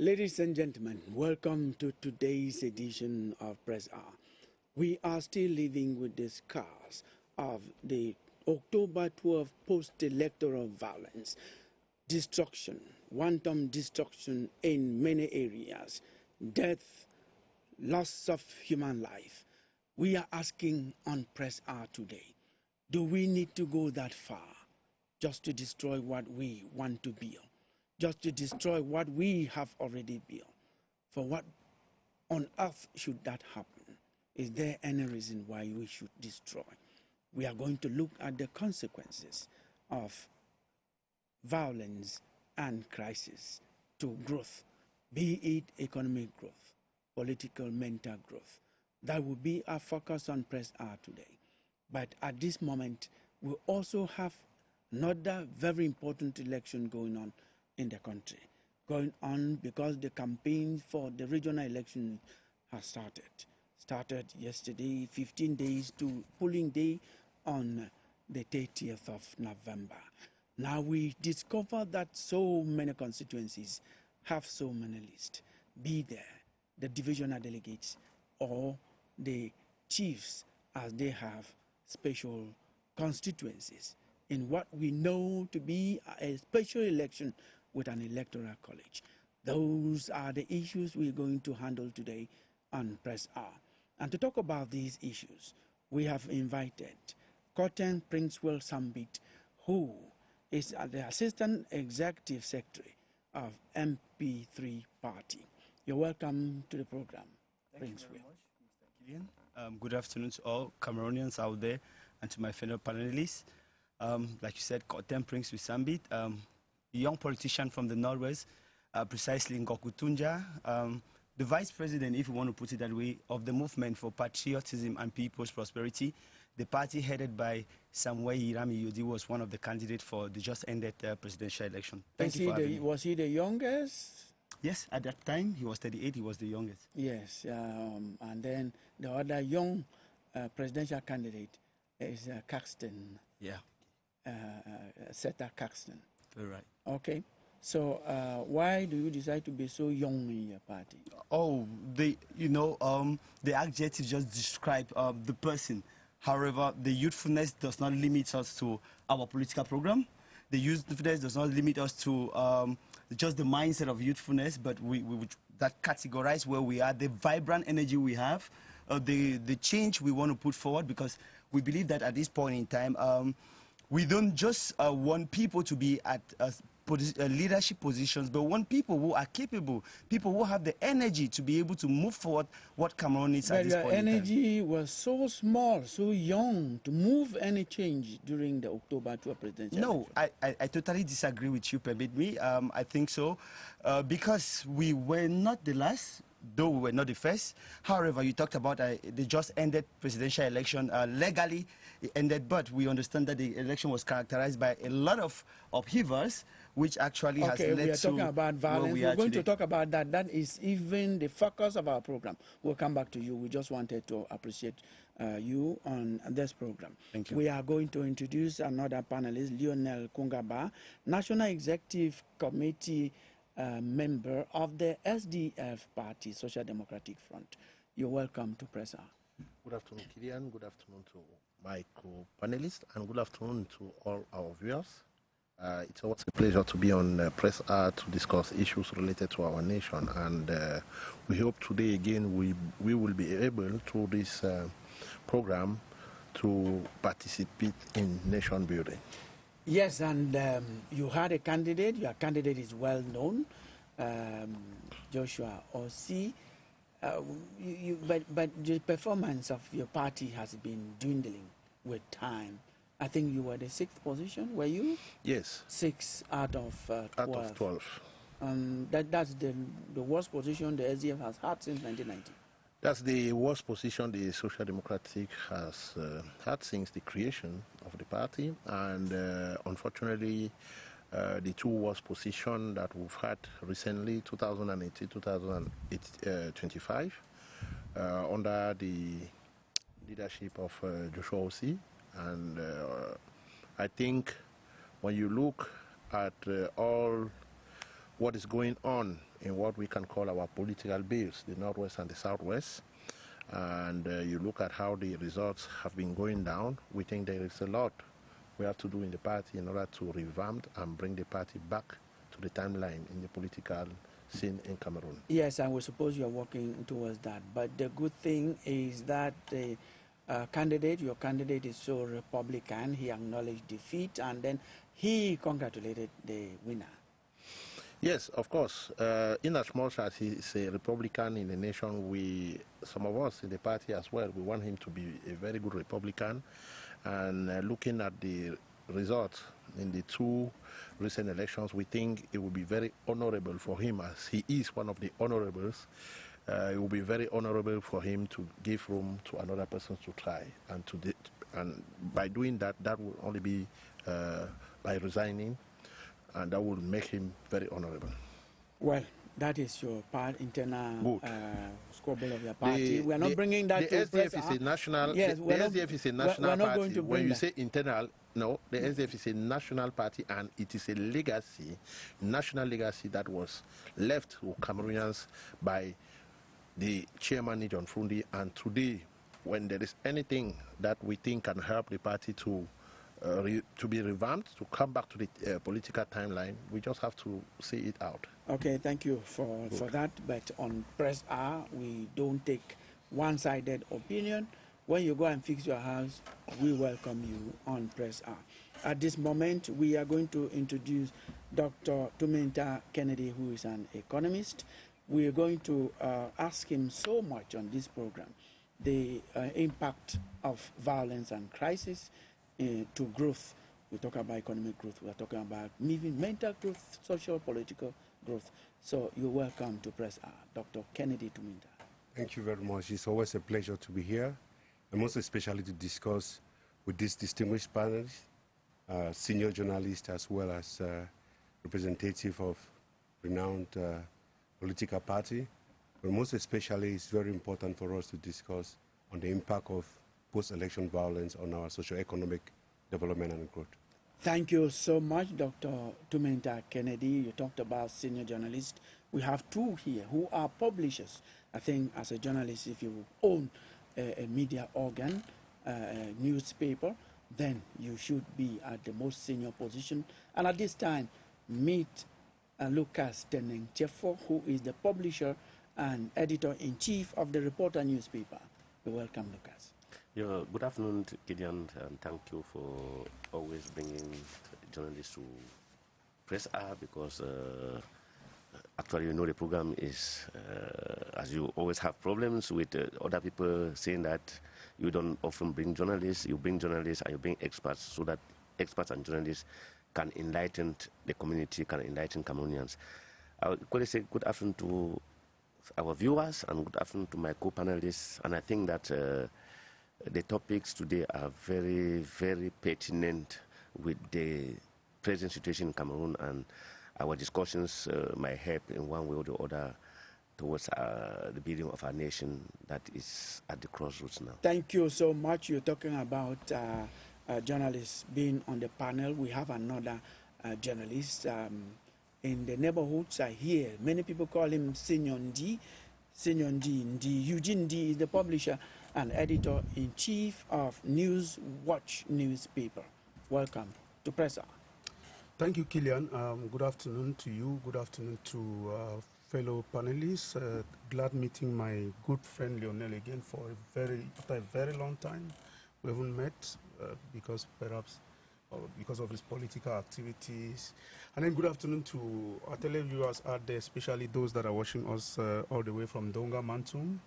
Ladies and gentlemen, welcome to today's edition of Press Hour. We are still living with the scars of the October 12 post-electoral violence, destruction, wanton destruction in many areas, death, loss of human life. We are asking on Press Hour today, do we need to go that far just to destroy what we want to build? Just to destroy what we have already built? For what on earth should that happen? Is there any reason why we should destroy? We are going to look at the consequences of violence and crisis to growth, be it economic growth, political, mental growth. That will be our focus on Press Hour today. But at this moment, we also have another very important election going on in the country, going on because the campaign for the regional election has started yesterday, 15 days to polling day on the 30th of November. Now we discover that so many constituencies have so many lists, be there the divisional delegates or the chiefs as they have special constituencies in what we know to be a special election with an electoral college. Those are the issues we're going to handle today on Press Hour. And to talk about these issues, we have invited Cotton Prince-Will Sambit, who is the Assistant Executive Secretary of MP3 Party. You're welcome to the program, Prince-Will. Thank you very much, Mr. Killian. Good afternoon to all Cameroonians out there and to my fellow panelists. Like you said, Cotton Prince-Will Sambit, young politician from the Northwest, precisely in Gokutunja, the vice president, if you want to put it that way, of the movement for patriotism and people's prosperity. The party headed by Samuel Irami Yodi was one of the candidates for the just ended presidential election. Thank you for having me. Was he the youngest? Yes, at that time, he was 38, he was the youngest. Yes, and then the other young presidential candidate is Caxton. Yeah. Seta Caxton. Very right. Okay, so why do you decide to be so young in your party? Oh, the adjective just describe the person. However, the youthfulness does not limit us to our political program. The youthfulness does not limit us to just the mindset of youthfulness, but we that categorize where we are, the vibrant energy we have, the change we want to put forward, because we believe that at this point in time, we don't just want people to be at leadership positions, but want people who are capable, people who have the energy to be able to move forward what Cameroon needs at this point in time. But your energy was so small, so young to move any change during the October 12 presidential election. No, I totally disagree with you, permit me. I think so, because we were not the last, though we were not the first. However, you talked about the just ended presidential election. Legally, it ended, but we understand that the election was characterized by a lot of upheavals, which actually has led to... Okay, we are talking about violence. We're going to talk about that. That is even the focus of our program. We'll come back to you. We just wanted to appreciate you on this program. Thank you. We are going to introduce another panelist, Lionel Kungaba, National Executive Committee member of the SDF Party, Social Democratic Front. You're welcome to Press Hour. Good afternoon, Killian. Good afternoon to my co-panelists, and good afternoon to all our viewers. It's always a pleasure to be on Press Hour to discuss issues related to our nation, and we hope today again we will be able through this program to participate in nation building. Yes, and you had a candidate. Your candidate is well known, Joshua Osi. But the performance of your party has been dwindling with time. I think you were the 6th position, were you? Yes. 6 out of 12. Out of 12. That's the worst position the SDF has had since 1990. That's the worst position the Social Democratic has had since the creation of the party, and unfortunately, the two worst positions that we've had recently, 2018, 2025, under the leadership of Joshua Osi. And I think when you look at all what is going on in what we can call our political bills, the Northwest and the Southwest. And you look at how the results have been going down, we think there is a lot we have to do in the party in order to revamp and bring the party back to the timeline in the political scene in Cameroon. Yes, I would suppose you're working towards that. But the good thing is that the your candidate is so Republican, he acknowledged defeat, and then he congratulated the winner. Yes, of course. In as much as he is a Republican in the nation, some of us in the party as well, we want him to be a very good Republican. And looking at the results in the two recent elections, we think it would be very honorable for him, as he is one of the honorables. It will be very honorable for him to give room to another person to try, and by doing that, that will only be by resigning, and that will make him very honorable. Well, that is your internal squabble of your party. We are not bringing that to SDF is a national. Yes, the SDF is a national party. When you say internal, no, the SDF is a national party, and it is a legacy, national legacy that was left to Cameroonians by the chairman John Frundi. And today, when there is anything that we think can help the party to be revamped, to come back to the political timeline, we just have to see it out. Okay, thank you for that. But on Press R, we don't take one-sided opinion. When you go and fix your house, we welcome you on Press R. At this moment, we are going to introduce Dr. Tumenta Kennedy, who is an economist. We are going to ask him so much on this program, the impact of violence and crisis to growth. We talk about economic growth. We are talking about even mental growth, social, political growth. So you're welcome to Press R. Dr. Kennedy Tumenta. Thank you very much. It's always a pleasure to be here, and most especially to discuss with these distinguished panelists, senior journalists, as well as representative of renowned political party. But most especially, it's very important for us to discuss on the impact of post-election violence on our socio-economic development and growth. Thank you so much, Dr. Tumenta Kennedy. You talked about senior journalists. We have two here who are publishers. I think as a journalist, if you own a media organ, a newspaper, then you should be at the most senior position. And at this time, meet Lucas Teneng Chefo, who is the publisher and editor-in-chief of the Reporter newspaper. You're welcome, Lucas. Good afternoon, Gideon, and thank you for always bringing journalists to Press R, because actually, you know, the program is, as you always have problems with other people saying that you don't often bring journalists, you bring journalists and you bring experts, so that experts and journalists can enlighten the community, can enlighten Cameroonians. I would equally say good afternoon to our viewers and good afternoon to my co-panelists, and I think that the topics today are very, very pertinent with the present situation in Cameroon, and our discussions might help in one way or the other towards the building of our nation that is at the crossroads now. Thank you so much. You're talking about journalists being on the panel. We have another journalist in the neighborhoods. I hear many people call him Senyon D. Senyon D. Eugene D is the publisher and editor-in-chief of News Watch newspaper. Welcome to Press R. Thank you, Killian. Good afternoon to you. Good afternoon to fellow panelists. Glad meeting my good friend Lionel again after a very long time. We haven't met because of his political activities. And then good afternoon to our televiewers out there, especially those that are watching us all the way from Donga Mantum.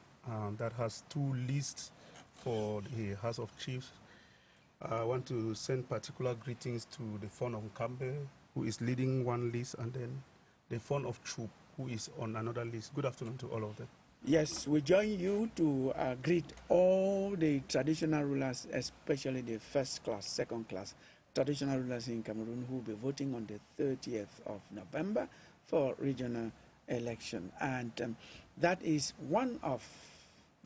That has 2 lists for the House of Chiefs. I want to send particular greetings to the Fon of Kambe, who is leading one list, and then the Fon of Chup, who is on another list. Good afternoon to all of them. Yes, we join you to greet all the traditional rulers, especially the first class, second class traditional rulers in Cameroon, who will be voting on the 30th of November for regional election. And that is one of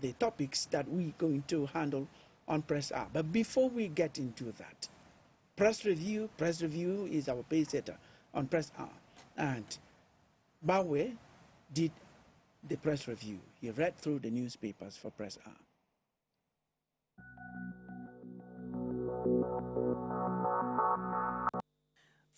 the topics that we're going to handle on Press R. But before we get into that, Press Review is our pay setter on Press R. And Bawe did the press review. He read through the newspapers for Press R.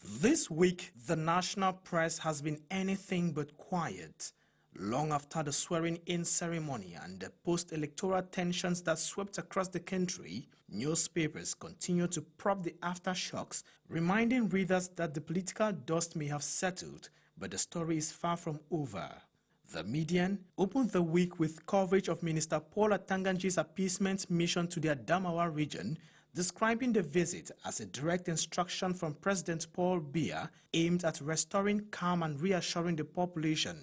This week, the national press has been anything but quiet. Long after the swearing-in ceremony and the post-electoral tensions that swept across the country, newspapers continue to prop the aftershocks, reminding readers that the political dust may have settled, but the story is far from over. The Median opened the week with coverage of Minister Paul Atanganji's appeasement mission to the Adamawa region, describing the visit as a direct instruction from President Paul Biya aimed at restoring calm and reassuring the population.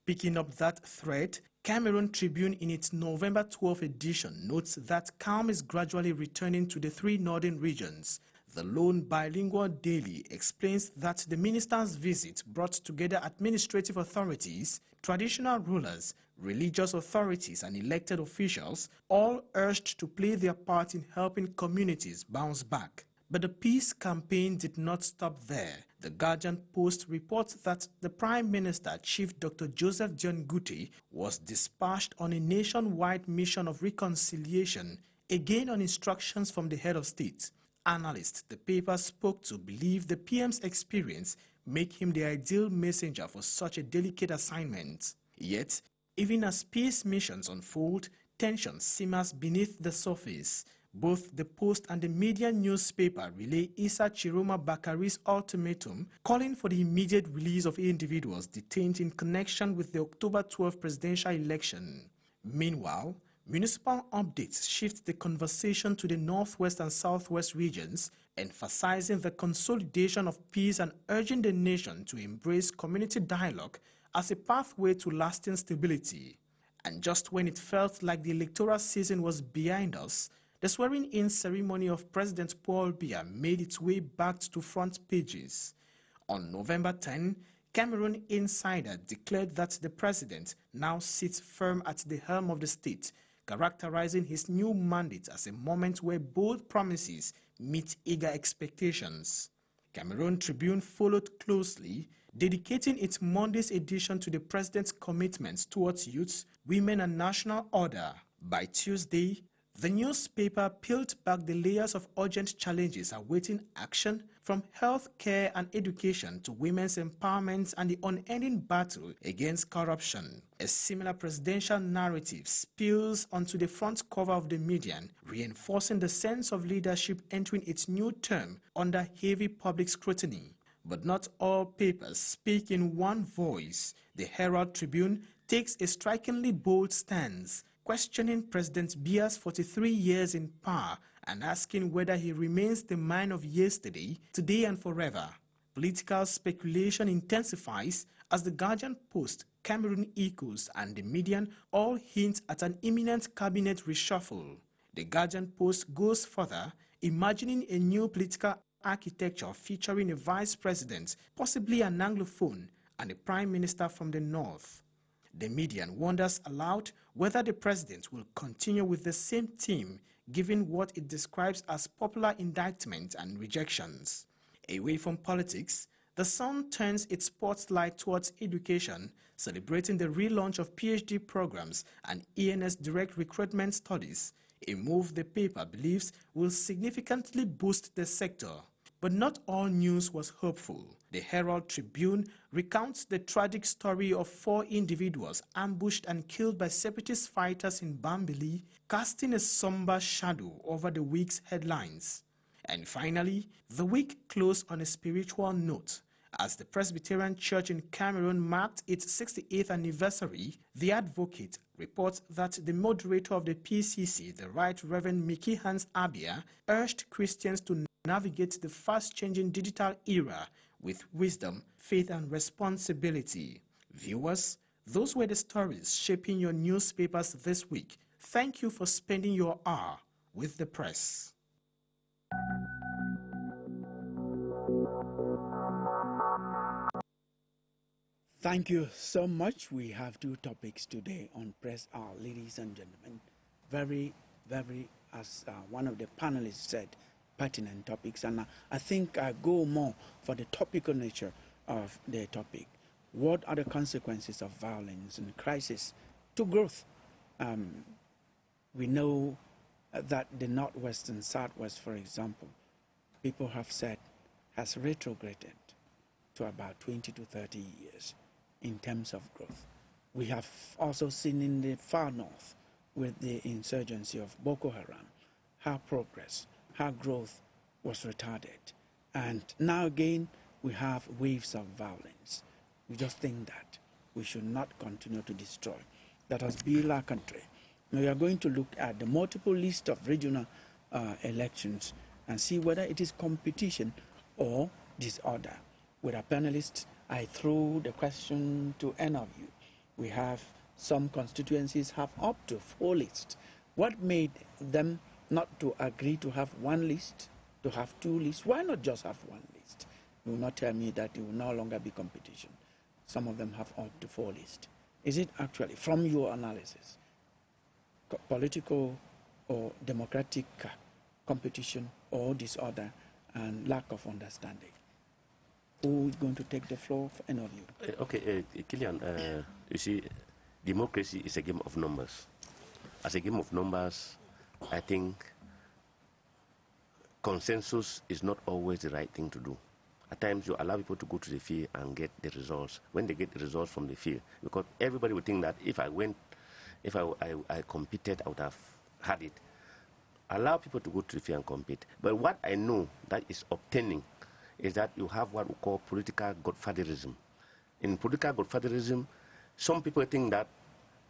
Picking up that thread, Cameroon Tribune in its November 12 edition notes that calm is gradually returning to the three northern regions. The lone bilingual daily explains that the minister's visit brought together administrative authorities, traditional rulers, religious authorities and elected officials, all urged to play their part in helping communities bounce back. But the peace campaign did not stop there. The Guardian Post reports that the Prime Minister, Chief Dr. Joseph John Gutte, was dispatched on a nationwide mission of reconciliation, again on instructions from the head of state. Analysts the paper spoke to believe the PM's experience make him the ideal messenger for such a delicate assignment. Yet, even as peace missions unfold, tension simmers beneath the surface. Both the Post and the Median newspaper relay Issa Chiroma Bakari's ultimatum calling for the immediate release of individuals detained in connection with the October 12 presidential election. Meanwhile, municipal updates shift the conversation to the northwest and southwest regions, emphasizing the consolidation of peace and urging the nation to embrace community dialogue as a pathway to lasting stability. And just when it felt like the electoral season was behind us, the swearing-in ceremony of President Paul Biya made its way back to front pages. On November 10, Cameroon Insider declared that the president now sits firm at the helm of the state, characterizing his new mandate as a moment where bold promises meet eager expectations. Cameroon Tribune followed closely, dedicating its Monday's edition to the president's commitments towards youth, women and national order. By Tuesday, the newspaper peeled back the layers of urgent challenges awaiting action, from health care and education to women's empowerment and the unending battle against corruption. A similar presidential narrative spills onto the front cover of the Median, reinforcing the sense of leadership entering its new term under heavy public scrutiny. But not all papers speak in one voice. The Herald Tribune takes a strikingly bold stance, questioning President Biya's 43 years in power and asking whether he remains the man of yesterday, today and forever. Political speculation intensifies as the Guardian Post, Cameroon Echoes and the Median all hint at an imminent cabinet reshuffle. The Guardian Post goes further, imagining a new political architecture featuring a vice president, possibly an Anglophone, and a prime minister from the north. The Median wonders aloud whether the president will continue with the same theme, given what it describes as popular indictment and rejections. Away from politics, the Sun turns its spotlight towards education, celebrating the relaunch of PhD programs and ENS direct recruitment studies, a move the paper believes will significantly boost the sector. But not all news was hopeful. The Herald Tribune recounts the tragic story of 4 individuals ambushed and killed by separatist fighters in Bambili, casting a somber shadow over the week's headlines. And finally, the week closed on a spiritual note. As the Presbyterian Church in Cameroon marked its 68th anniversary, the Advocate reports that the moderator of the PCC, the Right Reverend Mickey Hans Abia, urged Christians to navigate the fast-changing digital era with wisdom, faith and responsibility. Viewers, those were the stories shaping your newspapers this week. Thank you for spending your hour with the press. Thank you so much. We have 2 topics today on Press R, ladies and gentlemen. Very, as one of the panelists said, pertinent topics. And I think I go more for the topical nature of the topic. What are the consequences of violence and crisis to growth? We know that the Northwest and Southwest, for example, people have said has retrograded to about 20 to 30 years in terms of growth. We have also seen in the far north with the insurgency of Boko Haram, how progress, how growth was retarded. And now again, we have waves of violence. We just think that we should not continue to destroy. That has been our country. Now we are going to look at the multiple list of regional elections and see whether it is competition or disorder. With our panelists, I throw the question to any of you. We have some constituencies have up to 4 lists. What made them not to agree to have 1 list, to have 2 lists? Why not just have 1 list? You will not tell me that it will no longer be competition. Some of them have up to 4 lists. Is it actually, from your analysis, political or democratic competition or disorder and lack of understanding? Who is going to take the floor for any of you? Okay, Kilian, you see, democracy is a game of numbers. As a game of numbers, I think consensus is not always the right thing to do. At times, you allow people to go to the field and get the results. When they get the results from the field, because everybody would think that if I competed, I would have had it. Allow people to go to the field and compete. But what I know that is obtaining is that you have what we call political godfatherism. In political godfatherism, some people think that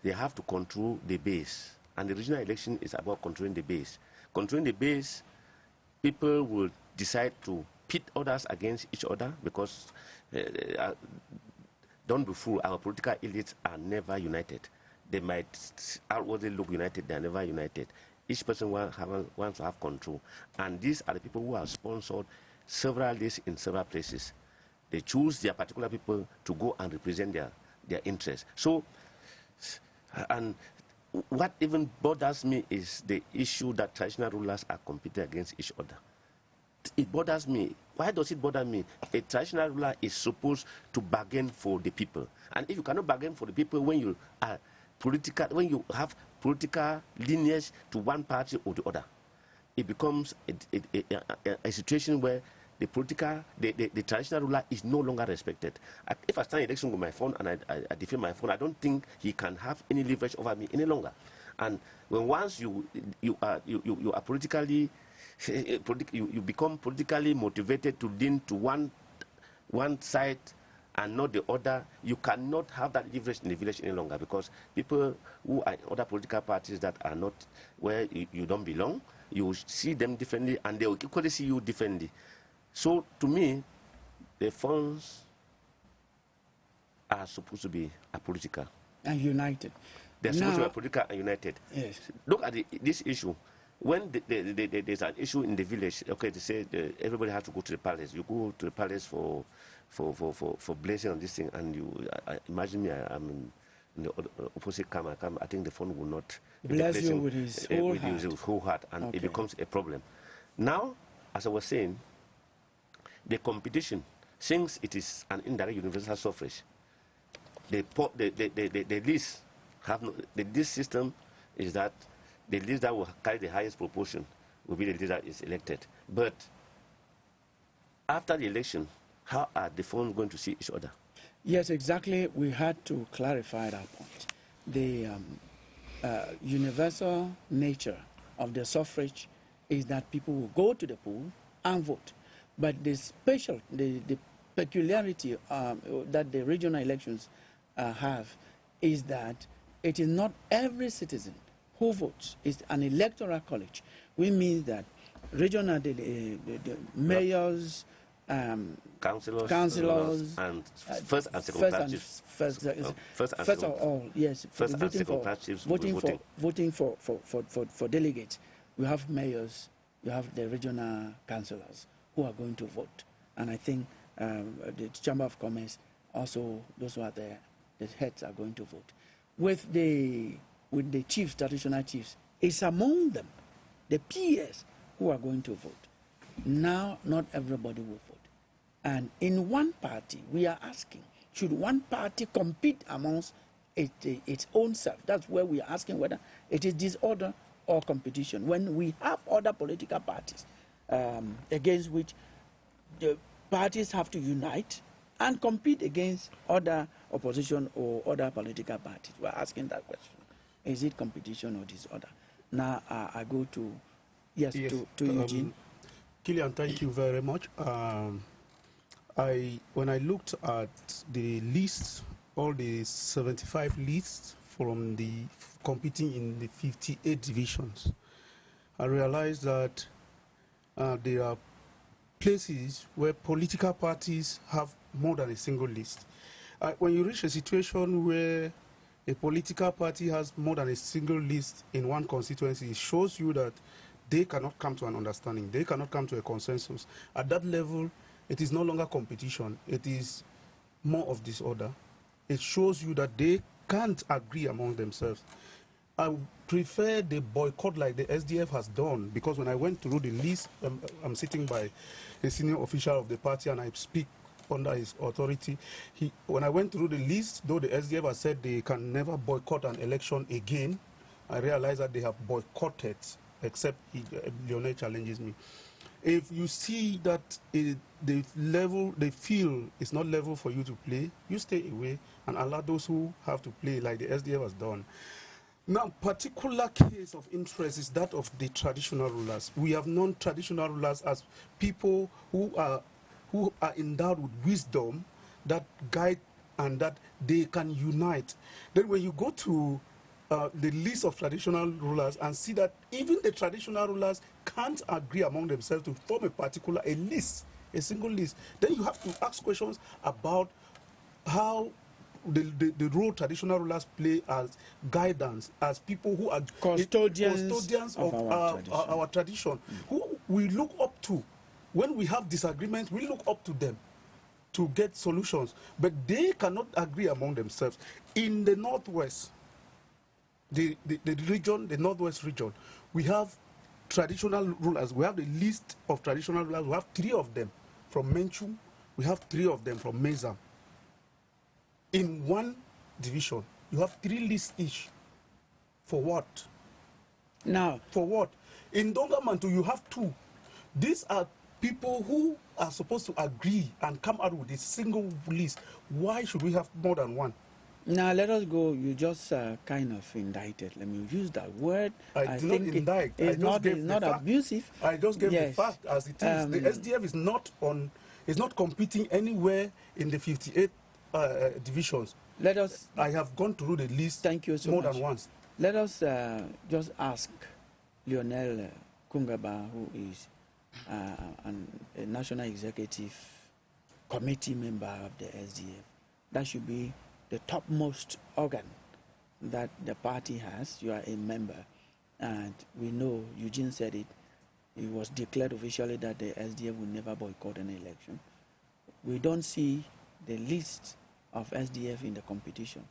they have to control the base, and the regional election is about controlling the base. Controlling the base, people will decide to pit others against each other because, don't be fooled, our political elites are never united. They might outwardly look united, they are never united. Each person wants to have control. And these are the people who are sponsored several lists in several places. They choose their particular people to go and represent their interests. So, and what even bothers me is the issue that traditional rulers are competing against each other. It bothers me. Why does it bother me? A traditional ruler is supposed to bargain for the people. And if you cannot bargain for the people when you are political, when you have political lineage to one party or the other, it becomes a situation where the traditional ruler is no longer respected. If I stand election with my phone and I defend my phone, I don't think he can have any leverage over me any longer. And when once you are politically, you become politically motivated to lean to one side and not the other, you cannot have that leverage in the village any longer, because people who are in other political parties that are not where you don't belong, you see them differently and they will equally see you differently. So to me, the funds are supposed to be apolitical. And united. They're supposed to be political and united. Yes. Look at this issue. When there's an issue in the village, okay, they say everybody has to go to the palace. You go to the palace for blessing on this thing, and imagine me, I'm in the opposite camp. I think the phone will not bless you with his whole heart, and okay. It becomes a problem. Now, as I was saying, the competition, since it is an indirect universal suffrage, the list have no, the list system is that the list that will carry the highest proportion will be the list that is elected. But after the election, how are the funds going to see each other? Yes, exactly. We had to clarify that point. The universal nature of the suffrage is that people will go to the poll and vote. But the peculiarity that the regional elections have is that it is not every citizen who votes. It's an electoral college, which means that regional the mayors, councillors, and first and second class chiefs. First of all, yes, voting for delegates. We have mayors, you have the regional councillors who are going to vote, and I think the Chamber of Commerce also, those who are there, the heads are going to vote. With the chiefs, traditional chiefs, it's among them, the peers, who are going to vote. Now, not everybody will vote. And in one party, we are asking should one party compete amongst its own self? That's where we are asking whether it is disorder or competition. When we have other political parties against which the parties have to unite and compete against other opposition or other political parties. We're asking that question. Is it competition or disorder? Now I go to, yes. To Eugene. Killian, thank you very much. When I looked at the list, all the 75 lists from the competing in the 58 divisions, I realized that there are places where political parties have more than a single list. When you reach a situation where a political party has more than a single list in one constituency, it shows you that they cannot come to an understanding. They cannot come to a consensus. At that level, it is no longer competition. It is more of disorder. It shows you that they can't agree among themselves. I prefer the boycott like the SDF has done, because when I went through the list, I'm sitting by a senior official of the party and I speak under his authority. When I went through the list, though the SDF has said they can never boycott an election again, I realized that they have boycotted, except Lionel challenges me. If you see that the level they feel is not level for you to play, you stay away and allow those who have to play like the SDF has done. Now, particular case of interest is that of the traditional rulers. We have known traditional rulers as people who are endowed with wisdom that guide and that they can unite. Then when you go to the list of traditional rulers and see that even the traditional rulers can't agree among themselves to form a list, a single list, then you have to ask questions about how the role traditional rulers play as guidance, as people who are custodians of our tradition, who we look up to. When we have disagreements, we look up to them to get solutions, but they cannot agree among themselves. In the Northwest, the region, the Northwest region, we have traditional rulers. We have the list of traditional rulers. We have 3 of them from Menchu. We have 3 of them from Mezam. In one division, you have 3 lists each. For what? Now, for what? In Dongamantu, you have 2. These are people who are supposed to agree and come out with a single list. Why should we have more than one? Now let us go. You just kind of indicted. Let me use that word. I did not indict. I just gave the not fact. Abusive. I just gave the fact as it is. The SDF is not competing anywhere in the 58 divisions. Let us. I have gone through the list. Thank you so more much. than once. Let us just ask Lionel Kungaba, who is a National Executive Committee member of the SDF. That should be the topmost organ that the party has. You are a member, and we know, Eugene said it, it was declared officially that the SDF will never boycott an election. We don't see the list of SDF in the competition.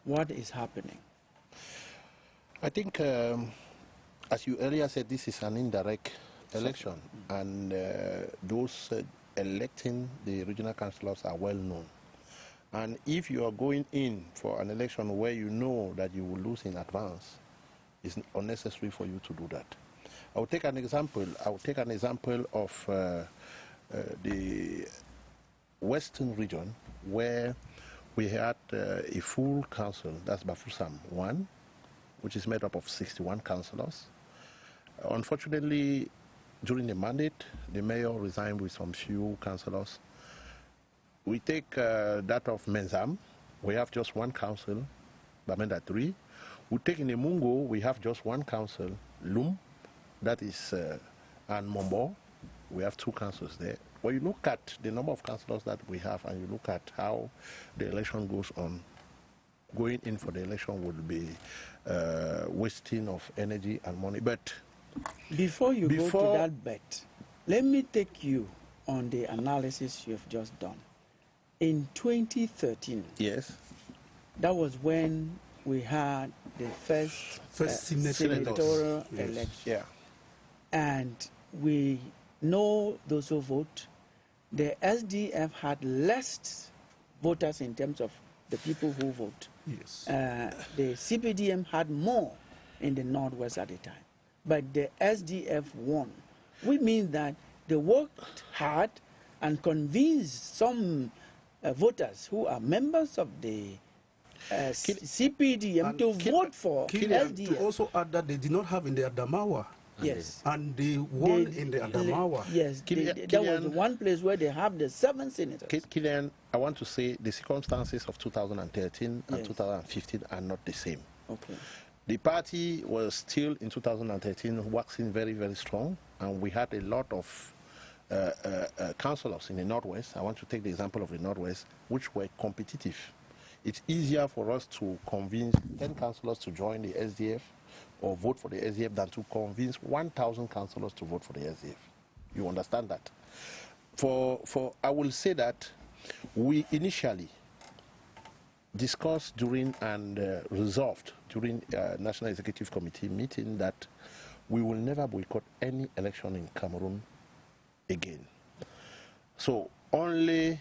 What is happening? I think, as you earlier said, this is an indirect election, and those electing the regional councillors are well known. And if you are going in for an election where you know that you will lose in advance, it's unnecessary for you to do that. I will take an example. I will take an example of the Western region, where we had a full council, that's Bafusam 1, which is made up of 61 councillors. Unfortunately, during the mandate, the mayor resigned with some few councillors. We take that of Menzam, we have just 1 council, Bamenda 3. We take in Mungo, we have just 1 council, Lum, that is, and Mombo, we have 2 councils there. When you look at the number of councillors that we have and you look at how the election goes on, going in for the election would be wasting of energy and money. But before you go to that bet, let me take you on the analysis you've just done. In 2013, yes, that was when we had the first senatorial election. Yeah. And we know those who vote. The SDF had less voters in terms of the people who vote. Yes. The CPDM had more in the Northwest at the time, but the SDF won. We mean that they worked hard and convinced some voters who are members of the CPDM to vote for SDF. To also add that they did not have in the Adamawa. Yes. And they won in the Adamawa. Yes, there was one place where they have the 7 senators. Killian, I want to say the circumstances of 2013 and 2015 are not the same. Okay. The party was still in 2013 waxing very, very strong, and we had a lot of councillors in the Northwest. I want to take the example of the Northwest, which were competitive. It's easier for us to convince 10 councillors to join the SDF or vote for the SDF than to convince 1,000 councillors to vote for the SDF. You understand that? I will say that we initially discussed during and resolved during National Executive Committee meeting that we will never boycott any election in Cameroon again. So only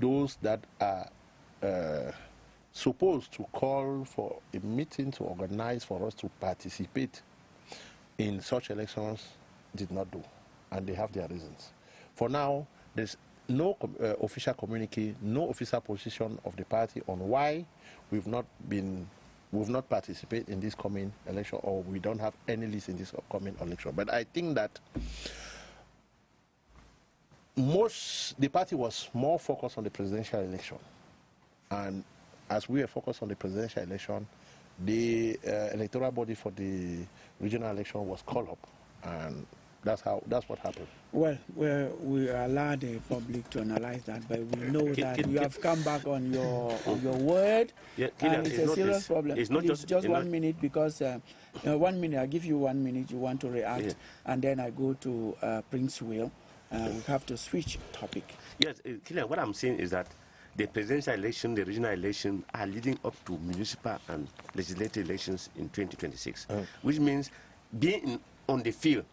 those that are supposed to call for a meeting to organize for us to participate in such elections did not do, and they have their reasons. For now, there's no official communique, no official position of the party on why we've not participated in this coming election, or we don't have any list in this upcoming election. But I think that the party was more focused on the presidential election, and as we are focused on the presidential election, the electoral body for the regional election was called up, and that's what happened. Well, we allow the public to analyze that, but we know that you have come back on your word, and it's a serious problem. It's not just 1 minute, because 1 minute, I give you 1 minute, you want to react, and then I go to Prince Will. We have to switch topic. Yes, Killian, what I'm saying is that the presidential election, the regional election are leading up to municipal and legislative elections in 2026, which means being on the field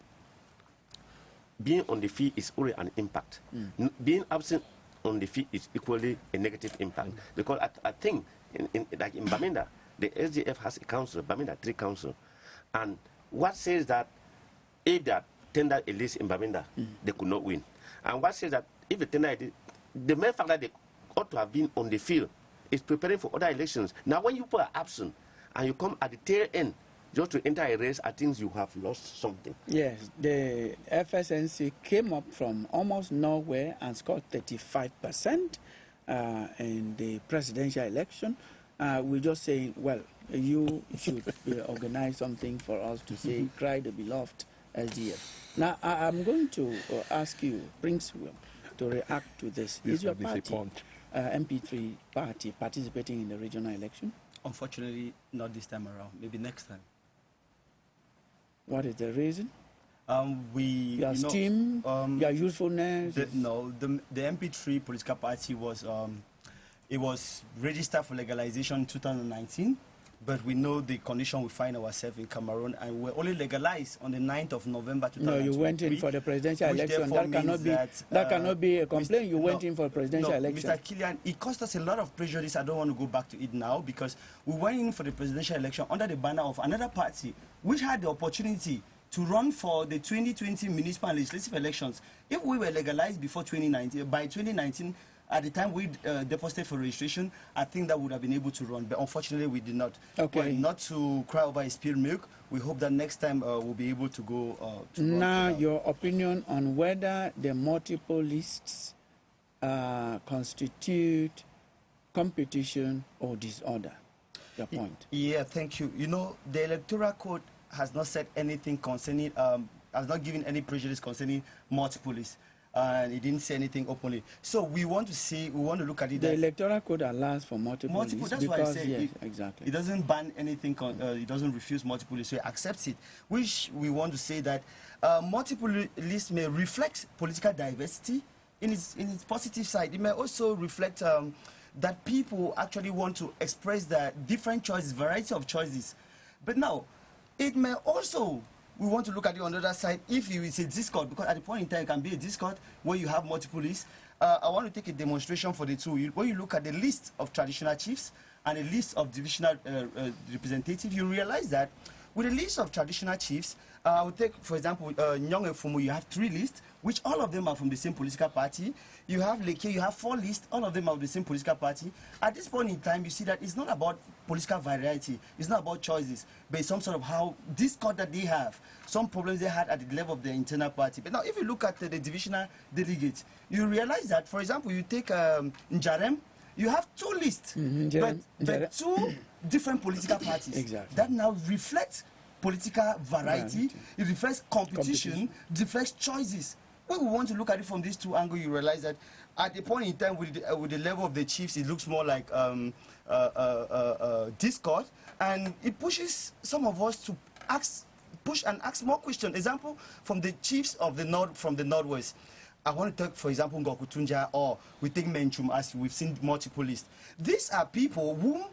is already an impact. Being absent on the field is equally a negative impact. Because I think, like in Bamenda, the SDF has a council, Bamenda 3 council, and what says that if they tender a list in Bamenda, they could not win. And what says that if they tender a list, the mere fact that they ought to have been on the field is preparing for other elections. Now, when you are absent and you come at the tail end just to enter a race, I think you have lost something. Yes, the FSNC came up from almost nowhere and scored 35% in the presidential election. We're just saying, well, you should organize something for us to say, cry the beloved SDF. Now, I'm going to ask you, Prince Will, to react to this. Is your party, MP3 party, participating in the regional election? Unfortunately, not this time around. Maybe next time. What is the reason? Your steam, your usefulness? The MP3 political party was registered for legalization in 2019, but we know the condition we find ourselves in Cameroon, and we're only legalized on the 9th of November 2023. No, you went in for the presidential election. That cannot be a complaint. You went in for presidential election. Mr. Killian, it cost us a lot of prejudice. I don't want to go back to it now, because we went in for the presidential election under the banner of another party, which had the opportunity to run for the 2020 municipal and legislative elections. If we were legalized before 2019, by 2019, at the time we deposited for registration, I think that would have been able to run, but unfortunately we did not. Okay. Well, not to cry over a spilled milk, we hope that next time we'll be able to go to now, your opinion on whether the multiple lists constitute competition or disorder. Your point. Yeah, thank you. You know, the Electoral Code has not said anything concerning, has not given any prejudice concerning multiple lists. And it didn't say anything openly. So we want to look at it. The Electoral Code allows for multiple lists. That's why I say yes, exactly. It doesn't ban anything, it doesn't refuse multiple lists, so it accepts it. Which we want to say that multiple lists may reflect political diversity in its positive side. It may also reflect that people actually want to express their different choices, variety of choices. But now, it may also, we want to look at it on the other side, if it's a discord, because at the point in time it can be a discord where you have multiple lists, I want to take a demonstration for the two. When you look at the list of traditional chiefs and a list of divisional representatives, you realize that with a list of traditional chiefs, I would take, for example, Nyong Efumu, you have 3 lists, which all of them are from the same political party. You have Leke, you have 4 lists, all of them are of the same political party. At this point in time, you see that it's not about political variety, it's not about choices, but it's some sort of how discord that they have, some problems they had at the level of their internal party. But now, if you look at the divisional delegates, you realize that, for example, you take Njarem, you have 2 lists, but 2 different political parties. Exactly. That now reflects political variety, it reflects competition, it reflects choices. When we want to look at it from these 2 angles, you realize that at the point in time with the level of the chiefs, it looks more like discord, and it pushes some of us to push and ask more questions. Example, from the chiefs of the north, from the northwest. I want to take, for example, Ngokutunja, or we take Menchum, as we've seen multiple lists. These are people whom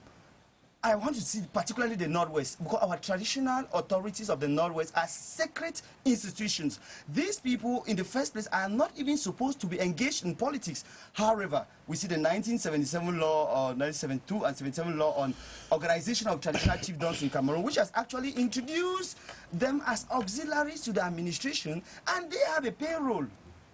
I want to see, particularly the Northwest, because our traditional authorities of the Northwest are sacred institutions. These people, in the first place, are not even supposed to be engaged in politics. However, we see the 1977 law, or 1972 and 77 law on organization of traditional chiefdoms in Cameroon, which has actually introduced them as auxiliaries to the administration, and they have a payroll.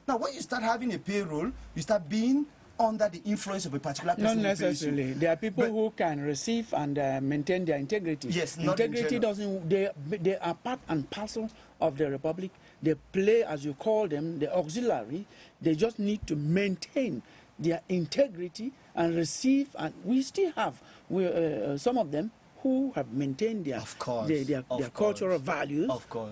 Now, when you start having a payroll, you start being under the influence of a particular person. Not necessarily. There are people who can receive and maintain their integrity. Yes, integrity doesn't. They are part and parcel of the republic. They play, as you call them, the auxiliary. They just need to maintain their integrity and receive. And we still have some of them who have maintained their cultural values,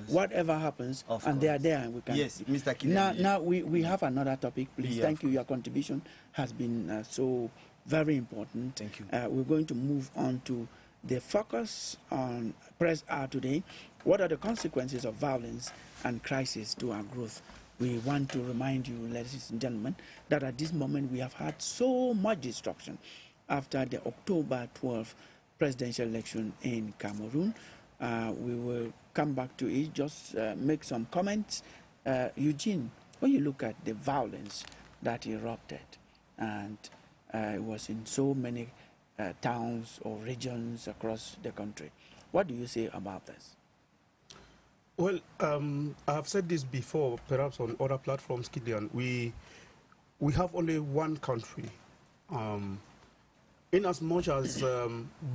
whatever happens, and they are there, and we can. Yes, Mr. Kine. Now we have another topic, please. Yeah. Thank you. Your contribution has been so very important. Thank you. We're going to move on to the focus on Press R today. What are the consequences of violence and crisis to our growth? We want to remind you, ladies and gentlemen, that at this moment we have had so much destruction after the October 12th presidential election in Cameroon. We will come back to it, just make some comments. Eugene, when you look at the violence that erupted, and it was in so many towns or regions across the country, what do you say about this? Well, I have said this before, perhaps on other platforms, Gideon. We have only one country. In as much as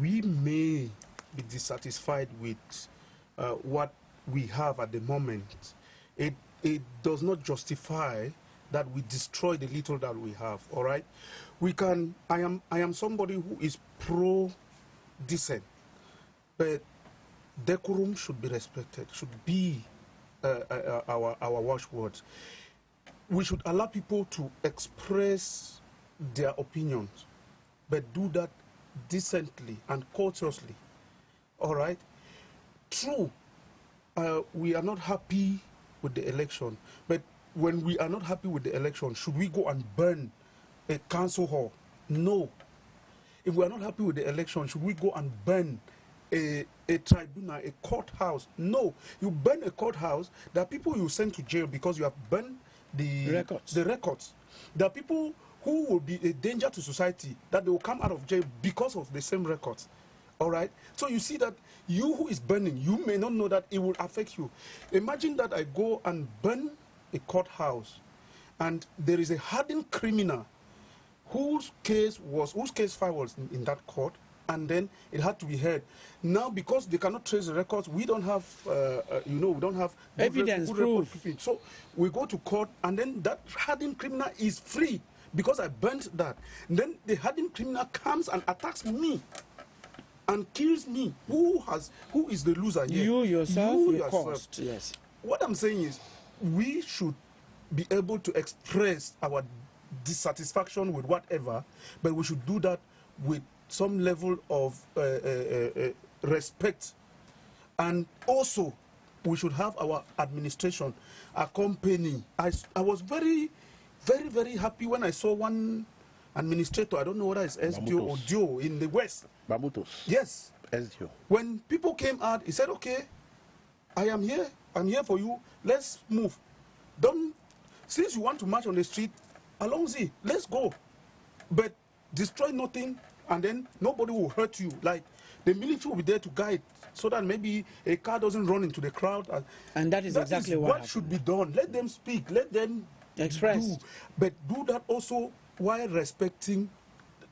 we may be dissatisfied with what we have at the moment, it does not justify that we destroy the little that we have. All right, I am somebody who is pro-decent, but decorum should be respected. Should be our watchwords. We should allow people to express their opinions, but do that decently and courteously. All right? True, we are not happy with the election, but when we are not happy with the election, should we go and burn a council hall? No. If we are not happy with the election, should we go and burn a tribunal, a courthouse? No. You burn a courthouse, there are people you send to jail because you have burned the records. There are people who will be a danger to society, that they will come out of jail because of the same records. All right? So you see that you who is burning, you may not know that it will affect you. Imagine that I go and burn a courthouse, and there is a hardened criminal whose case file was in that court, and then it had to be heard. Now, because they cannot trace the records, we don't have, we don't have evidence, proof. So we go to court, and then that hardened criminal is free because I burnt that. And then the hardened criminal comes and attacks me and kills me. Who is the loser here? You yourself, caused. Yes. What I'm saying is, we should be able to express our dissatisfaction with whatever, but we should do that with some level of respect. And also, we should have our administration accompany. I was very, very, very happy when I saw one administrator, I don't know whether it's SDO or DO in the West. Babutos. Yes. SDO. When people came out, he said, okay, I am here. I'm here for you. Let's move. Since you want to march on the street, Alonzi, let's go. But destroy nothing, and then nobody will hurt you. Like, the military will be there to guide, so that maybe a car doesn't run into the crowd. And that is exactly what happened. Should be done. Let them speak. Let them Express. do. But do that also while respecting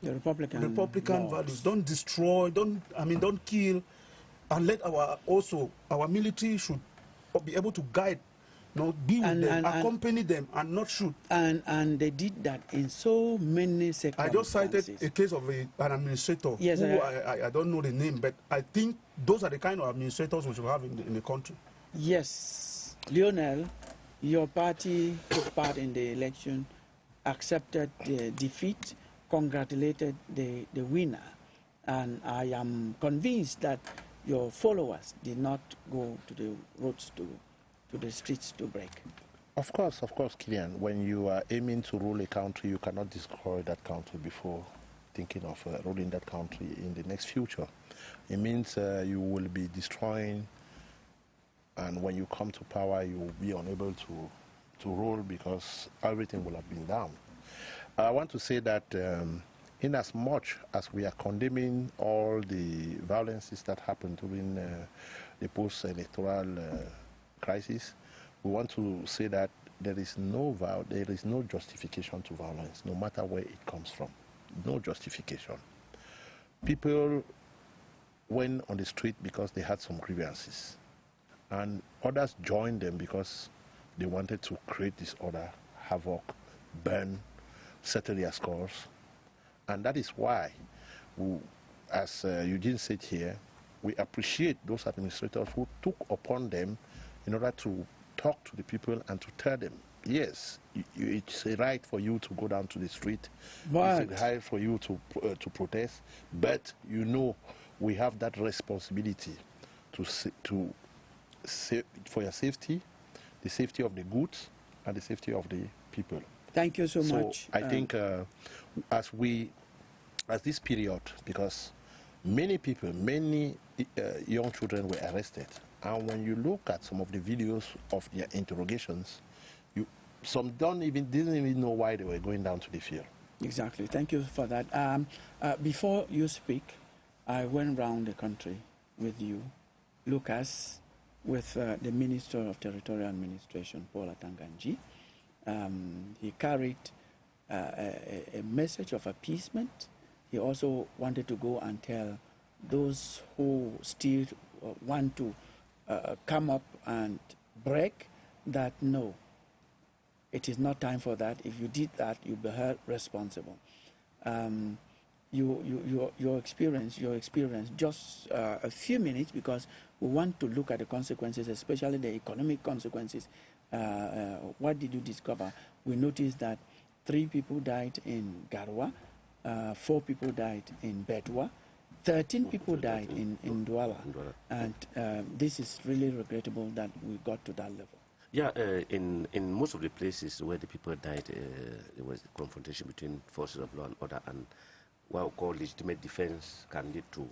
The Republican values. Don't destroy. Don't kill. And let our military should be able to guide, be with them, accompany them, and not shoot. And they did that in so many circumstances. I just cited a case of an administrator. Yes, who I don't know the name, but I think those are the kind of administrators we should have in the country. Yes, Lionel, your party took part in the election, accepted the defeat, congratulated the winner, and I am convinced that your followers did not go to the roads to the streets to break. Of course, Kilian. When you are aiming to rule a country, you cannot destroy that country before thinking of ruling that country in the next future. It means you will be destroying, and when you come to power, you will be unable to rule because everything will have been down. I want to say that in as much as we are condemning all the violences that happened during the post-electoral crisis, we want to say that there is no justification to violence, no matter where it comes from. No justification. People went on the street because they had some grievances, and others joined them because they wanted to create disorder, havoc, burn, settle their scores. And that is why, as Eugene said here, we appreciate those administrators who took upon them in order to talk to the people and to tell them, yes, it's a right for you to go down to the street. It's a right for you to protest. But we have that responsibility for your safety, the safety of the goods, and the safety of the people. Thank you so much. I think as this period, because many people, many young children were arrested, and when you look at some of the videos of their interrogations, some didn't even know why they were going down to the field. Exactly. Thank you for that. Before you speak, I went around the country with you, Lucas, with the Minister of Territorial Administration, Paul Atanganji. He carried a message of appeasement. He also wanted to go and tell those who still want to come up and break that no, it is not time for that. If you did that, you'll be held responsible. Your experience, just a few minutes, because we want to look at the consequences, especially the economic consequences. What did you discover? We noticed that 3 people died in Garwa, 4 people died in Bedwa, 13 people died in Douala. And this is really regrettable that we got to that level. Yeah, in most of the places where the people died, there was a confrontation between forces of law and order, and what we call legitimate defense can lead to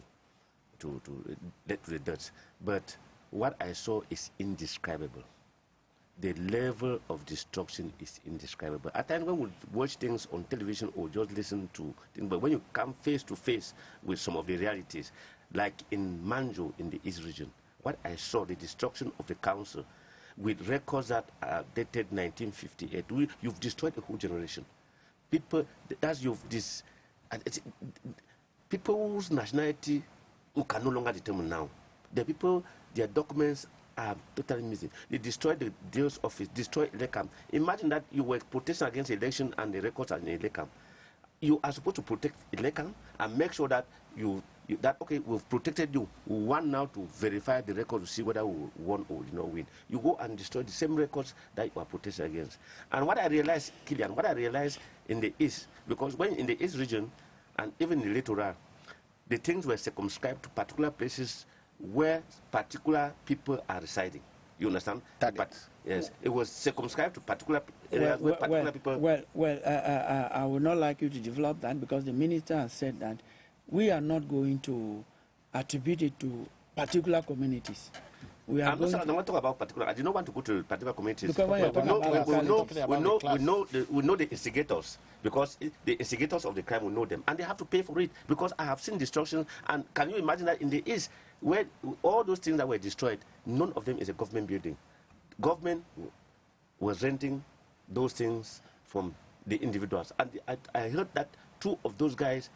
the deaths. But what I saw is indescribable. The level of destruction is indescribable. At times when we watch things on television or just listen to things, but when you come face to face with some of the realities, like in Manjo in the East region, what I saw, the destruction of the council, with records that are dated 1958, you've destroyed a whole generation. People, people's nationality you can no longer determine now. The people, their documents are totally missing. They destroyed the deal's office, destroyed Lekam. Imagine that you were protesting against election and the records are in Lekam. You are supposed to protect Lekam and make sure that okay, we've protected you. We want now to verify the record to see whether we won or did not win. You go and destroy the same records that you are protesting against. And what I realized, Kilian, in the East, because when in the East region and even in the littoral, the things were circumscribed to particular places where particular people are residing. You understand? Yes, it was circumscribed to particular areas where particular people... I would not like you to develop that, because the minister has said that we are not going to attribute it to particular communities. We are I'm going not talking about particular. I do not want to go to particular communities. Because when you're talking about we know the instigators, because the instigators of the crime will know them, and they have to pay for it, because I have seen destruction. And can you imagine that in the East, where all those things that were destroyed, none of them is a government building. Government was renting those things from the individuals. And I heard that two of those guys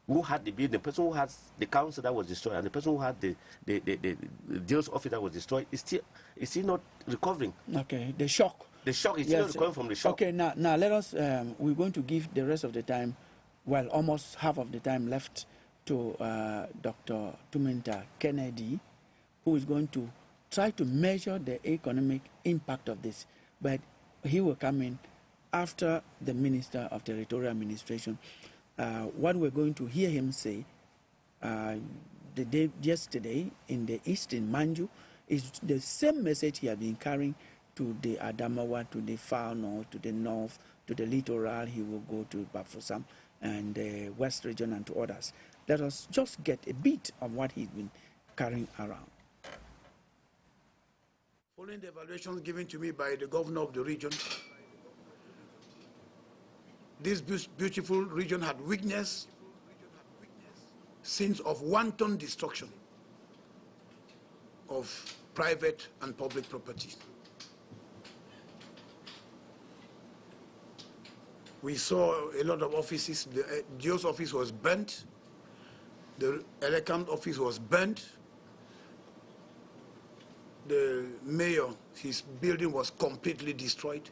who had the building, the person who has the council that was destroyed, and the person who had the deals office that was destroyed, is still not recovering. Okay, the shock. The shock is still not recovering from the shock. Okay, now let us, we're going to give the rest of the time, well, almost half of the time left to Dr. Tuminta Kennedy, who is going to try to measure the economic impact of this. But he will come in after the Minister of Territorial Administration. What we're going to hear him say the day yesterday in the East in Manju is the same message he has been carrying to the Adamawa, to the far north, to the north, to the littoral. He will go to Bafusam and the West region and to others. Let us just get a bit of what he's been carrying around. Following the evaluations given to me by the governor of the region, this beautiful region had witnessed scenes of wanton destruction of private and public property. We saw a lot of offices. The GEO's office was burnt. The electoral office was burnt. The mayor, his building was completely destroyed,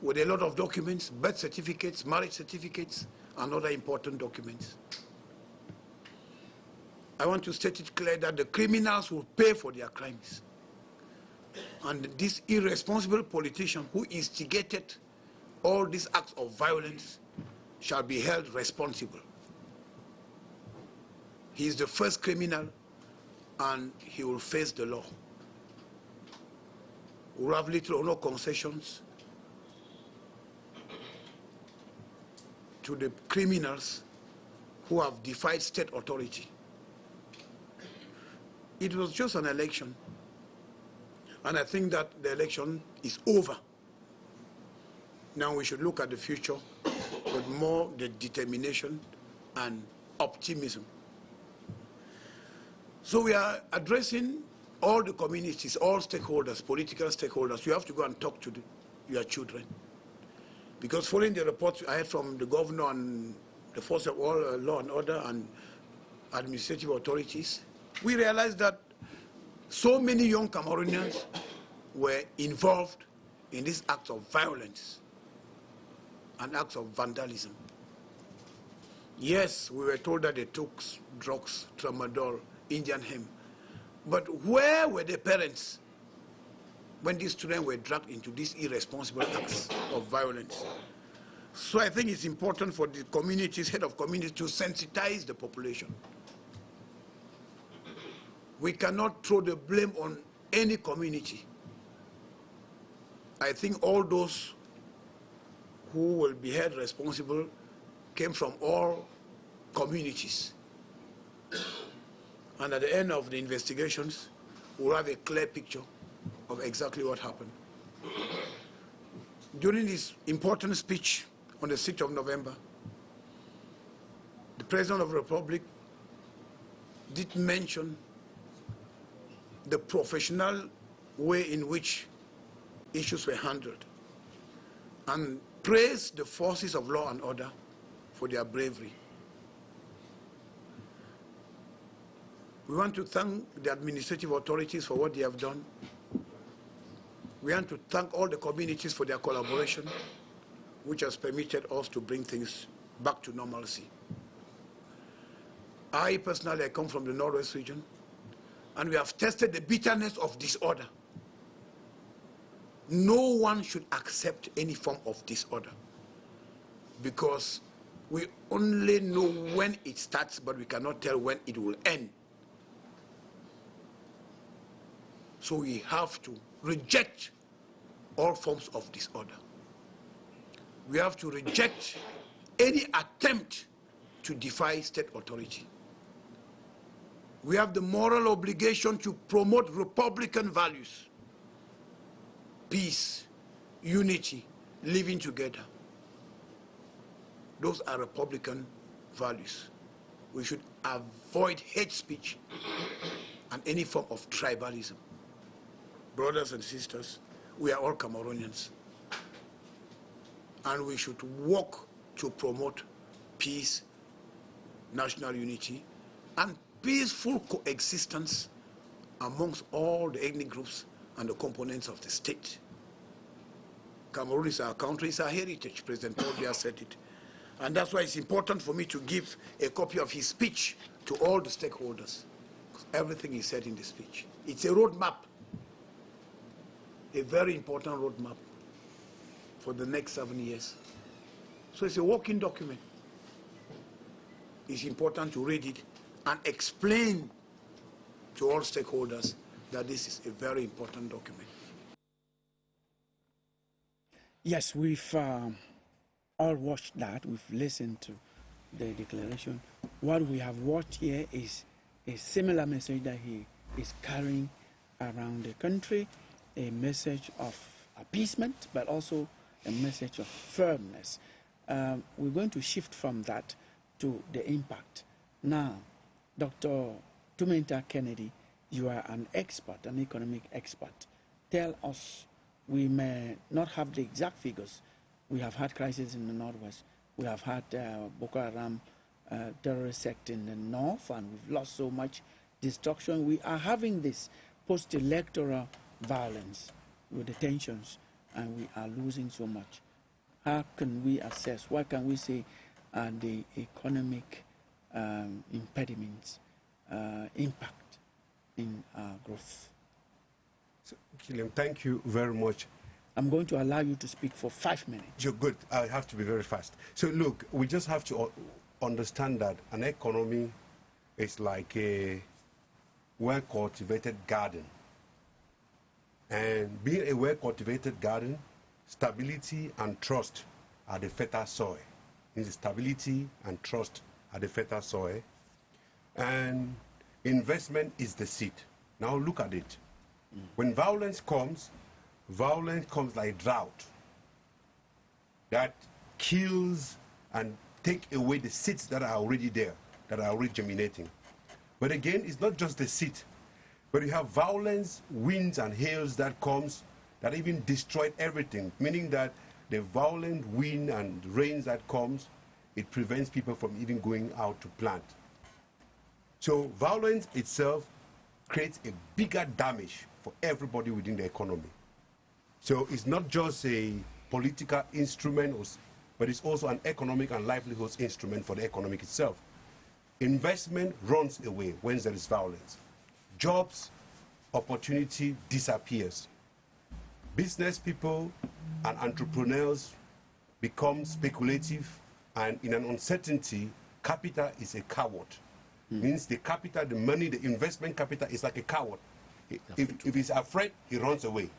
with a lot of documents, birth certificates, marriage certificates, and other important documents. I want to state it clear that the criminals will pay for their crimes. And this irresponsible politician who instigated all these acts of violence shall be held responsible. He is the first criminal, and he will face the law. We have little or no concessions to the criminals who have defied state authority. It was just an election, and I think that the election is over. Now we should look at the future with more the determination and optimism. So we are addressing all the communities, all stakeholders, political stakeholders. You have to go and talk to your children. Because following the reports I had from the governor and the force of all law and order and administrative authorities, we realized that so many young Cameroonians were involved in these acts of violence and acts of vandalism. Yes, we were told that they took drugs, tramadol, Indian hemp. But where were the parents when these children were dragged into these irresponsible acts of violence? So I think it's important for the communities, head of communities, to sensitize the population. We cannot throw the blame on any community. I think all those who will be held responsible came from all communities. And at the end of the investigations, we'll have a clear picture of exactly what happened. During this important speech on the 6th of November, the President of the Republic did mention the professional way in which issues were handled and praised the forces of law and order for their bravery. We want to thank the administrative authorities for what they have done. We want to thank all the communities for their collaboration, which has permitted us to bring things back to normalcy. I personally come from the Northwest region, and we have tested the bitterness of disorder. No one should accept any form of disorder, because we only know when it starts, but we cannot tell when it will end. So we have to reject all forms of disorder. We have to reject any attempt to defy state authority. We have the moral obligation to promote Republican values, peace, unity, living together. Those are Republican values. We should avoid hate speech and any form of tribalism. Brothers and sisters, we are all Cameroonians, and we should work to promote peace, national unity, and peaceful coexistence amongst all the ethnic groups and the components of the state. Cameroon is our country, it's our heritage. President Paul Biya said it. And that's why it's important for me to give a copy of his speech to all the stakeholders. Everything he said in the speech. It's a roadmap, a very important roadmap for the next 7 years. So it's a working document. It's important to read it and explain to all stakeholders that this is a very important document. Yes, we've all watched that. We've listened to the declaration. What we have watched here is a similar message that he is carrying around the country, a message of appeasement, but also a message of firmness. We're going to shift from that to the impact. Now, Dr. Tumenta Kennedy, you are an expert, an economic expert. Tell us, we may not have the exact figures. We have had crises in the Northwest. We have had Boko Haram terrorist sect in the North, and we've lost so much destruction. We are having this post-electoral violence with the tensions, and we are losing so much. How can we assess, what can we say are the economic impediments, impact in growth? So, Killian, thank you very much. I'm going to allow you to speak for 5 minutes. You're good. I have to be very fast. So look, we just have to understand that an economy is like a well-cultivated garden. And being a well-cultivated garden, stability and trust are the fertile soil. Means stability and trust are the fertile soil. And investment is the seed. Now look at it. When violence comes like drought that kills and take away the seeds that are already there, that are already germinating. But again, it's not just the seed, but you have violence, winds and hails that comes that even destroyed everything, meaning that the violent wind and rains that comes, it prevents people from even going out to plant. So violence itself creates a bigger damage for everybody within the economy. So it's not just a political instrument, but it's also an economic and livelihoods instrument for the economic itself. Investment runs away when there is violence. Jobs, opportunity disappears. Business people and entrepreneurs become speculative, and in an uncertainty, capital is a coward. Means the capital, the money, the investment capital is like a coward. If he's afraid, he runs away.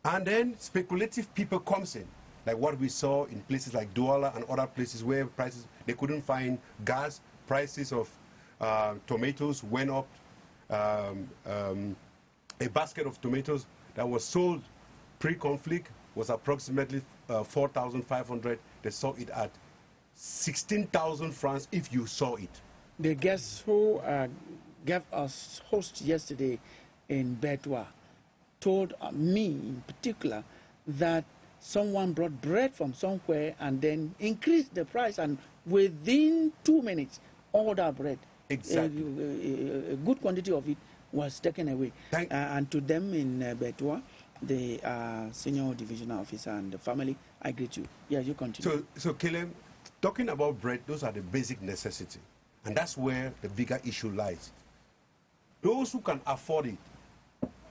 And then speculative people comes in, like what we saw in places like Douala and other places where prices, they couldn't find gas, prices of tomatoes went up. A basket of tomatoes that was sold pre-conflict was approximately 4,500. They saw it at 16,000 francs if you saw it. The guests who gave us host yesterday in Bedwa told me in particular that someone brought bread from somewhere and then increased the price, and within 2 minutes, all that bread, exactly, a good quantity of it was taken away. And to them in Bedwa, the senior divisional officer and the family, I greet you. Yeah, you continue. So Caleb, talking about bread, those are the basic necessity. And that's where the bigger issue lies. Those who can afford it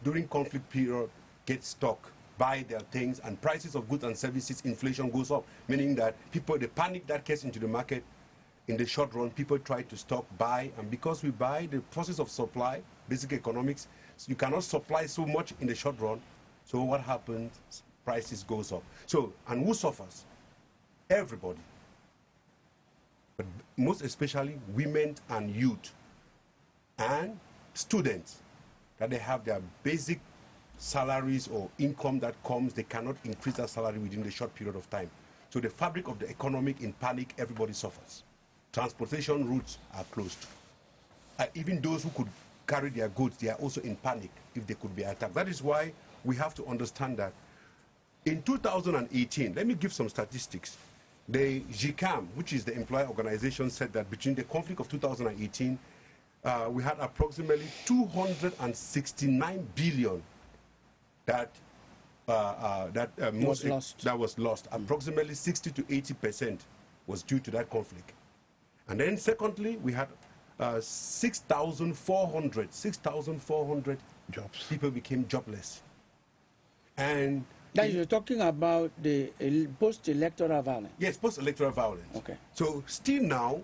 during conflict period get stuck, buy their things, and prices of goods and services, inflation goes up, meaning that people, the panic that gets into the market, in the short run, people try to stock, buy, and because we buy the process of supply, basic economics, so you cannot supply so much in the short run, so what happens? Prices goes up. So, and who suffers? Everybody. But most especially women and youth. and students, that they have their basic salaries or income that comes, they cannot increase that salary within a short period of time. So the fabric of the economic in panic, everybody suffers. Transportation routes are closed. Even those who could carry their goods, they are also in panic if they could be attacked. That is why we have to understand that in 2018, let me give some statistics. The GCAM, which is the employer organization, said that between the conflict of 2018, we had approximately 269 billion that was lost. Approximately 60 to 80% was due to that conflict. And then secondly, we had 6,400 jobs. People became jobless. And that you're talking about the post-electoral violence? Yes, post-electoral violence. Okay. So still now,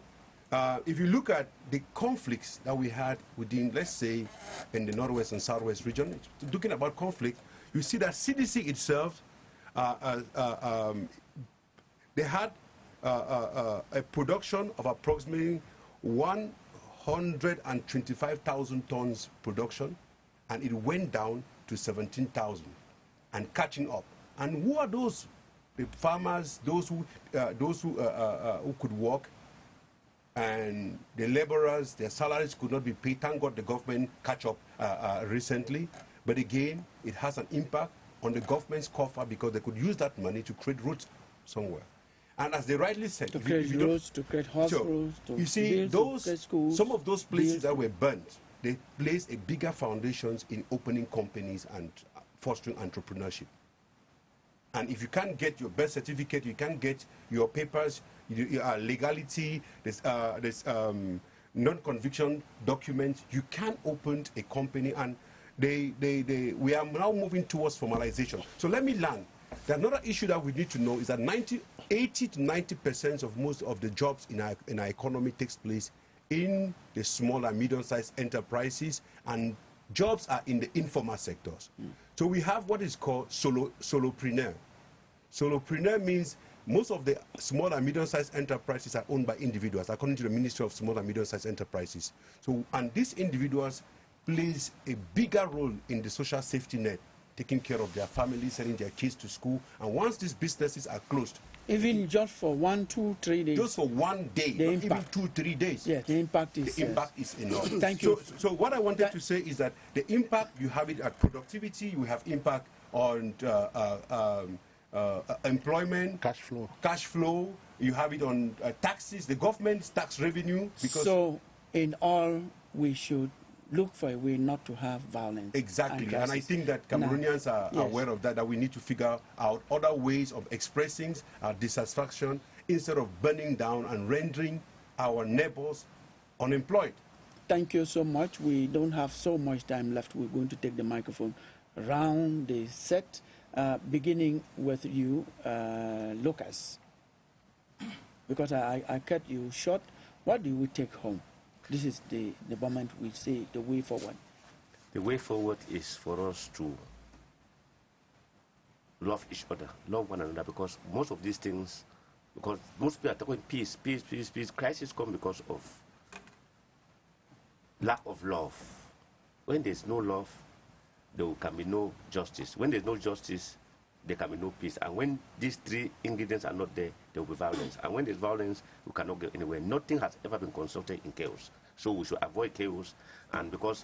if you look at the conflicts that we had within, let's say, in the Northwest and Southwest region, looking about conflict, you see that CDC itself, they had a production of approximately 125,000 tons production, and it went down to 17,000 and catching up. And who are those? The farmers, those who could work, and the laborers, their salaries could not be paid. Thank God the government catch up recently. But again, it has an impact on the government's coffer because they could use that money to create roads somewhere. And as they rightly said, to create roads, to create hospitals, to you see, build schools, some of those places that were burnt, they placed a bigger foundations in opening companies and fostering entrepreneurship. And if you can't get your birth certificate, you can't get your papers, legality, there's non-conviction documents, you can't open a company. And we are now moving towards formalization. So let me learn. The another issue that we need to know is that 80 to 90% of most of the jobs in our economy takes place in the small and medium-sized enterprises, and jobs are in the informal sectors. So we have what is called solopreneur. Solopreneur means most of the small and medium-sized enterprises are owned by individuals, according to the Ministry of Small and Medium-Sized Enterprises. So, and these individuals plays a bigger role in the social safety net, taking care of their families, sending their kids to school. And once these businesses are closed, even just for 1, 2, 3 days. Just for one day, not even 2, 3 days. Yes, the impact is enough. Thank you. So what I wanted to say is that the impact, you have it at productivity, you have impact on employment, cash flow. You have it on taxes, the government's tax revenue. Because so in all, we should look for a way not to have violence. Exactly, and I think that Cameroonians are aware of that we need to figure out other ways of expressing our dissatisfaction instead of burning down and rendering our neighbors unemployed. Thank you so much. We don't have so much time left. We're going to take the microphone around the set, beginning with you, Lucas. Because I cut you short. What do we take home? This is the moment we say the way forward. The way forward is for us to love each other, love one another, because most of these things, because most people are talking peace. Crisis come because of lack of love. When there's no love, there can be no justice. When there's no justice, there can be no peace. And when these three ingredients are not there, there will be violence. And when there's violence, we cannot go anywhere. Nothing has ever been consulted in chaos. So we should avoid chaos, and because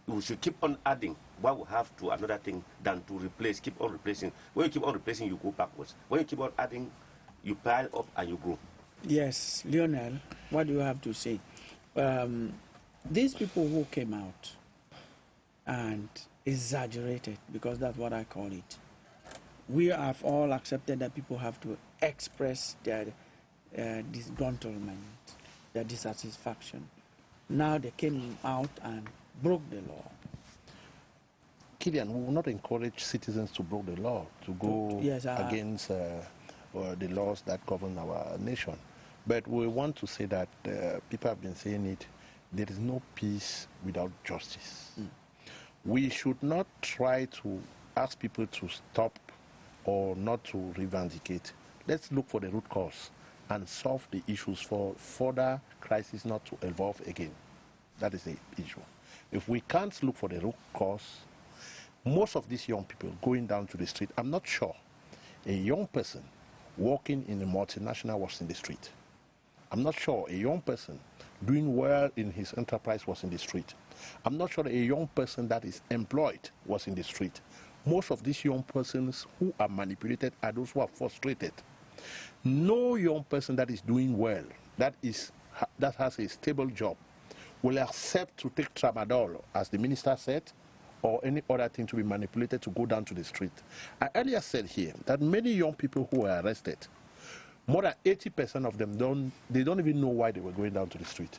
we should keep on adding what we have to another thing than to replace, keep on replacing. When you keep on replacing, you go backwards. When you keep on adding, you pile up and you grow. Yes, Lionel, what do you have to say? These people who came out and exaggerated, because that's what I call it, we have all accepted that people have to express their disgruntlement, their dissatisfaction. Now they came out and broke the law. Killian, we will not encourage citizens to break the law, to go against the laws that govern our nation. But we want to say that people have been saying it, there is no peace without justice. We should not try to ask people to stop or not to revindicate. Let's look for the root cause and solve the issues for further crisis not to evolve again. That is the issue. If we can't look for the root cause, most of these young people going down to the street, I'm not sure a young person working in a multinational was in the street. I'm not sure a young person doing well in his enterprise was in the street. I'm not sure a young person that is employed was in the street. Most of these young persons who are manipulated are those who are frustrated. No young person that is doing well, that has a stable job, will accept to take tramadol, as the minister said, or any other thing to be manipulated to go down to the street. I earlier said here that many young people who were arrested, more than 80% of them don't even know why they were going down to the street.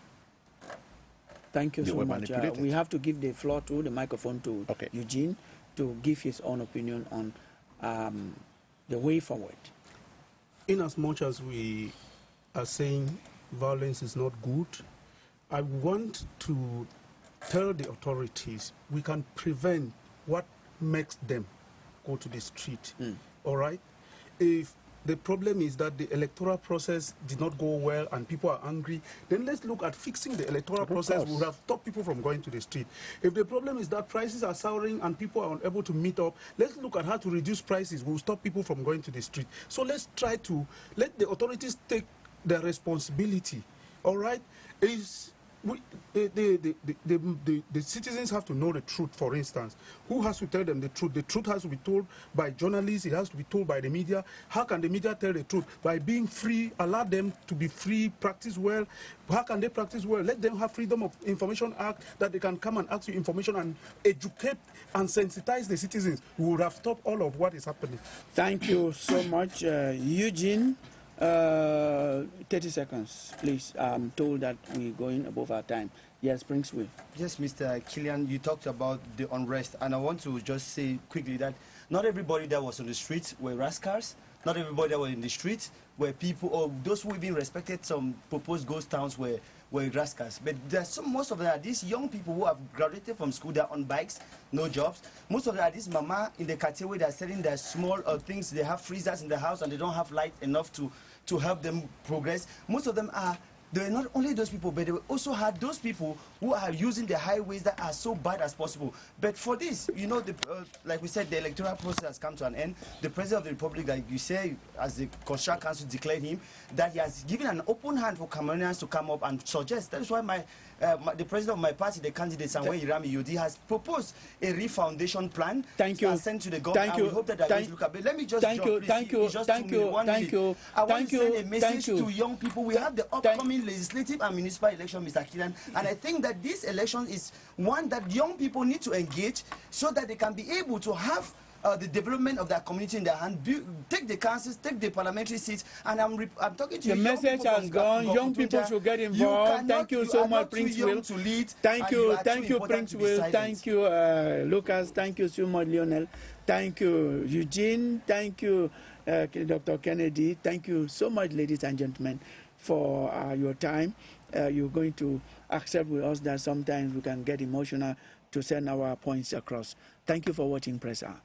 Thank you so much. We have to give the floor to the microphone to Eugene to give his own opinion on the way forward. In as much as we are saying violence is not good, I want to tell the authorities we can prevent what makes them go to the street. All right? If the problem is that the electoral process did not go well and people are angry, then let's look at fixing the electoral process. We would have stopped people from going to the street. If the problem is that prices are soaring and people are unable to meet up, let's look at how to reduce prices. We'll stop people from going to the street. So let's try to let the authorities take their responsibility. All right? The citizens have to know the truth, for instance. Who has to tell them the truth? The truth has to be told by journalists. It has to be told by the media. How can the media tell the truth? By being free, allow them to be free, practice well. How can they practice well? Let them have Freedom of Information Act that they can come and ask you information and educate and sensitize the citizens. We would have stopped all of what is happening. Thank you so much, Eugene. 30 seconds, please. I'm told that we're going above our time. Yes, Prince-Will. Yes, Mr. Killian, you talked about the unrest, and I want to just say quickly that not everybody that was on the streets were rascals. Not everybody that were in the streets were people, or those who even respected some proposed ghost towns were rascals. But there's most of them are these young people who have graduated from school, they're on bikes, no jobs. Most of them are these mama in the cartier where they're selling their small things. They have freezers in the house and they don't have light enough to help them progress. Most of them are, they not only those people, but they also had those people who are using the highways that are so bad as possible. But for this, you know, like we said, the electoral process has come to an end. The President of the Republic, like you say, as the Constitutional Council declared him, that he has given an open hand for Cameroonians to come up and suggest. That is why the President of my party, the candidate, Samuel Irami Yodi, has proposed a refoundation plan. Thank you. Sent to the government. Thank you. We hope that they look at. But let me just thank you. Thank you. Thank you. Thank you. I want to send a message to young people. We have the upcoming legislative and municipal election, Mr. Killian, and I think that this election is one that young people need to engage so that they can be able to have the development of their community in their hand, take the councils, take the parliamentary seats, and I'm talking to you. The message has gone. Young people should get involved. Thank you so much, Prince-Will. Thank you, Prince-Will. Thank you, Lucas. Thank you so much, Lionel. Thank you, Eugene. Thank you, Dr. Kennedy. Thank you so much, ladies and gentlemen, for your time. You're going to accept with us that sometimes we can get emotional to send our points across. Thank you for watching Press Hour.